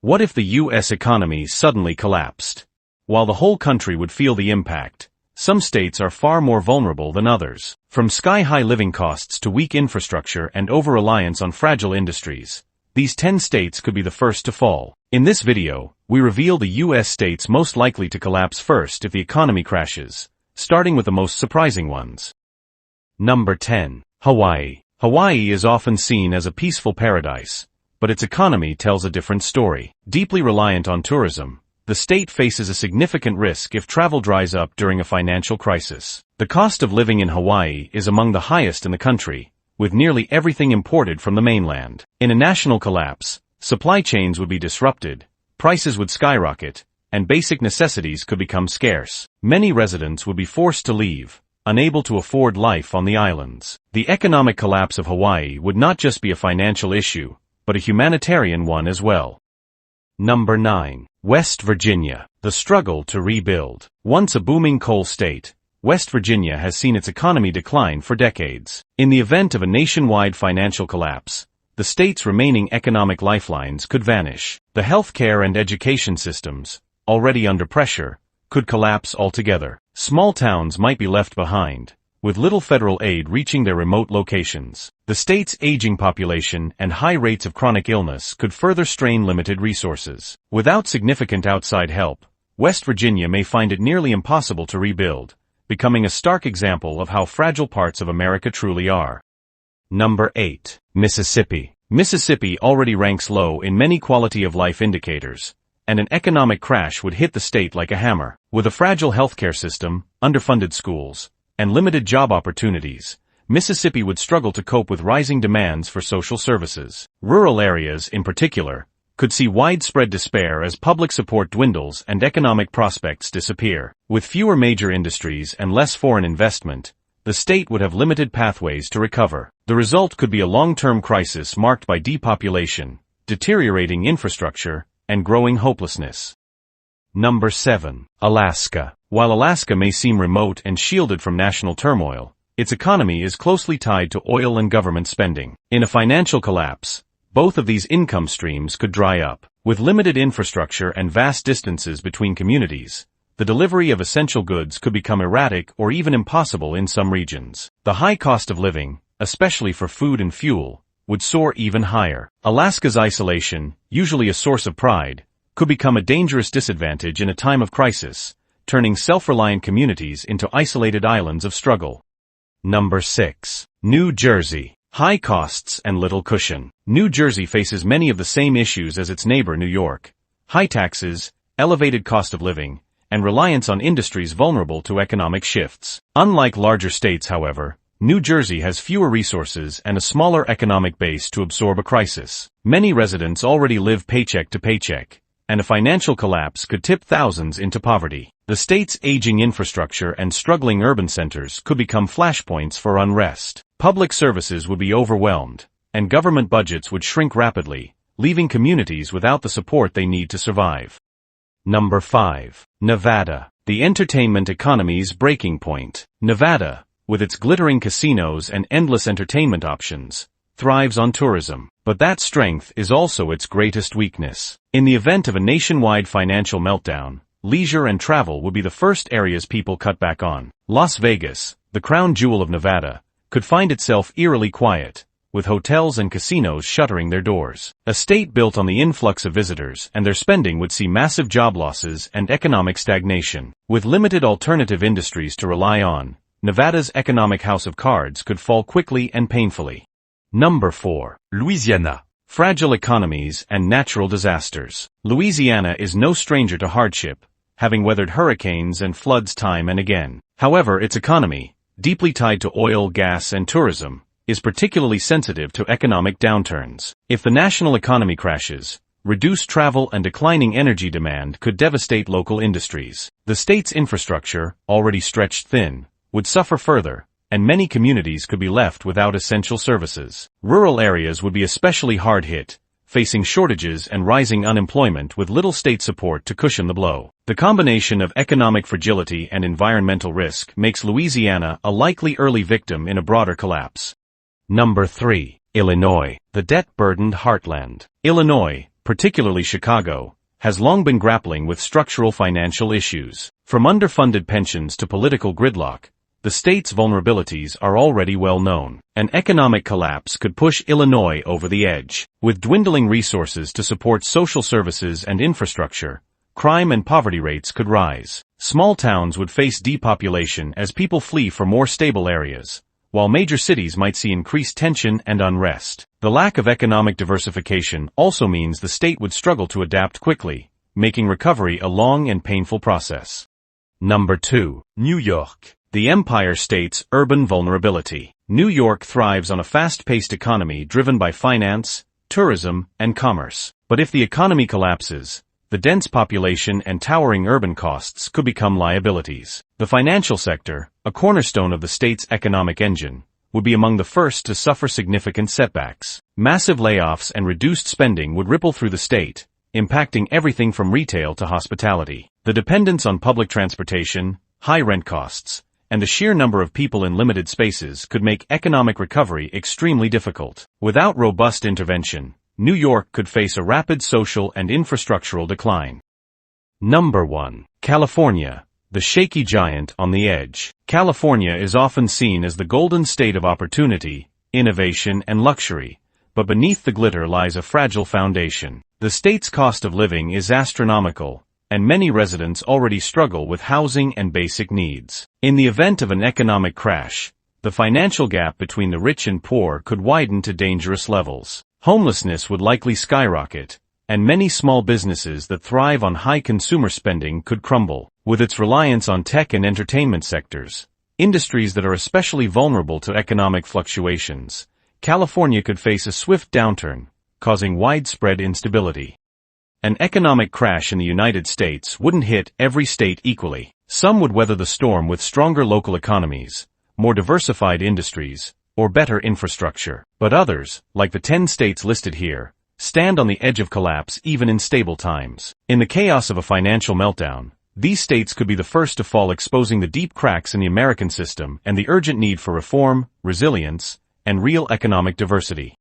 What if the U.S. economy suddenly collapsed? While the whole country would feel the impact, some states are far more vulnerable than others. From sky-high living costs to weak infrastructure and over-reliance on fragile industries, these 10 states could be the first to fall. In this video, we reveal the U.S. states most likely to collapse first if the economy crashes, starting with the most surprising ones. Number 10. Hawaii. Hawaii is often seen as a peaceful paradise, but its economy tells a different story. Deeply reliant on tourism, the state faces a significant risk if travel dries up during a financial crisis. The cost of living in Hawaii is among the highest in the country, with nearly everything imported from the mainland. In a national collapse, supply chains would be disrupted, prices would skyrocket, and basic necessities could become scarce. Many residents would be forced to leave, unable to afford life on the islands. The economic collapse of Hawaii would not just be a financial issue, but a humanitarian one as well. Number 9. West Virginia. The struggle to rebuild. Once a booming coal state, West Virginia has seen its economy decline for decades. In the event of a nationwide financial collapse, the state's remaining economic lifelines could vanish. The healthcare and education systems, already under pressure, could collapse altogether. Small towns might be left behind, with little federal aid reaching their remote locations. The state's aging population and high rates of chronic illness could further strain limited resources. Without significant outside help, West Virginia may find it nearly impossible to rebuild, becoming a stark example of how fragile parts of America truly are. Number 8. Mississippi. Mississippi already ranks low in many quality of life indicators, and an economic crash would hit the state like a hammer. With a fragile healthcare system, underfunded schools, and limited job opportunities, Mississippi would struggle to cope with rising demands for social services. Rural areas, in particular, could see widespread despair as public support dwindles and economic prospects disappear. With fewer major industries and less foreign investment, the state would have limited pathways to recover. The result could be a long-term crisis marked by depopulation, deteriorating infrastructure, and growing hopelessness. Number 7. Alaska. While Alaska may seem remote and shielded from national turmoil, its economy is closely tied to oil and government spending. In a financial collapse, both of these income streams could dry up. With limited infrastructure and vast distances between communities, the delivery of essential goods could become erratic or even impossible in some regions. The high cost of living, especially for food and fuel, would soar even higher. Alaska's isolation, usually a source of pride, could become a dangerous disadvantage in a time of crisis, turning self-reliant communities into isolated islands of struggle. Number 6. New Jersey. High costs and little cushion. New Jersey faces many of the same issues as its neighbor New York: high taxes, elevated cost of living, and reliance on industries vulnerable to economic shifts. Unlike larger states, however, New Jersey has fewer resources and a smaller economic base to absorb a crisis. Many residents already live paycheck to paycheck, and a financial collapse could tip thousands into poverty. The state's aging infrastructure and struggling urban centers could become flashpoints for unrest. Public services would be overwhelmed, and government budgets would shrink rapidly, leaving communities without the support they need to survive. Number 5. Nevada. The entertainment economy's breaking point. Nevada, with its glittering casinos and endless entertainment options, thrives on tourism. But that strength is also its greatest weakness. In the event of a nationwide financial meltdown, leisure and travel would be the first areas people cut back on. Las Vegas, the crown jewel of Nevada, could find itself eerily quiet, with hotels and casinos shuttering their doors. A state built on the influx of visitors and their spending would see massive job losses and economic stagnation. With limited alternative industries to rely on, Nevada's economic house of cards could fall quickly and painfully. Number 4. Louisiana. Fragile economies and natural disasters. Louisiana is no stranger to hardship, having weathered hurricanes and floods time and again. However, its economy, deeply tied to oil, gas, and tourism, is particularly sensitive to economic downturns. If the national economy crashes, reduced travel and declining energy demand could devastate local industries. The state's infrastructure, already stretched thin, would suffer further, and many communities could be left without essential services. Rural areas would be especially hard hit, facing shortages and rising unemployment with little state support to cushion the blow. The combination of economic fragility and environmental risk makes Louisiana a likely early victim in a broader collapse. Number 3. Illinois. The debt-burdened heartland. Illinois, particularly Chicago, has long been grappling with structural financial issues. From underfunded pensions to political gridlock, the state's vulnerabilities are already well known. An economic collapse could push Illinois over the edge. With dwindling resources to support social services and infrastructure, crime and poverty rates could rise. Small towns would face depopulation as people flee for more stable areas, while major cities might see increased tension and unrest. The lack of economic diversification also means the state would struggle to adapt quickly, making recovery a long and painful process. Number 2. New York. The Empire State's urban vulnerability. New York thrives on a fast-paced economy driven by finance, tourism, and commerce. But if the economy collapses, the dense population and towering urban costs could become liabilities. The financial sector, a cornerstone of the state's economic engine, would be among the first to suffer significant setbacks. Massive layoffs and reduced spending would ripple through the state, impacting everything from retail to hospitality. The dependence on public transportation, high rent costs, and the sheer number of people in limited spaces could make economic recovery extremely difficult. Without robust intervention, New York could face a rapid social and infrastructural decline. Number 1. California, the shaky giant on the edge. California is often seen as the golden state of opportunity, innovation, and luxury, but beneath the glitter lies a fragile foundation. The state's cost of living is astronomical, and many residents already struggle with housing and basic needs. In the event of an economic crash, the financial gap between the rich and poor could widen to dangerous levels. Homelessness would likely skyrocket, and many small businesses that thrive on high consumer spending could crumble. With its reliance on tech and entertainment sectors, industries that are especially vulnerable to economic fluctuations, California could face a swift downturn, causing widespread instability. An economic crash in the United States wouldn't hit every state equally. Some would weather the storm with stronger local economies, more diversified industries, or better infrastructure. But others, like the 10 states listed here, stand on the edge of collapse even in stable times. In the chaos of a financial meltdown, these states could be the first to fall, exposing the deep cracks in the American system and the urgent need for reform, resilience, and real economic diversity.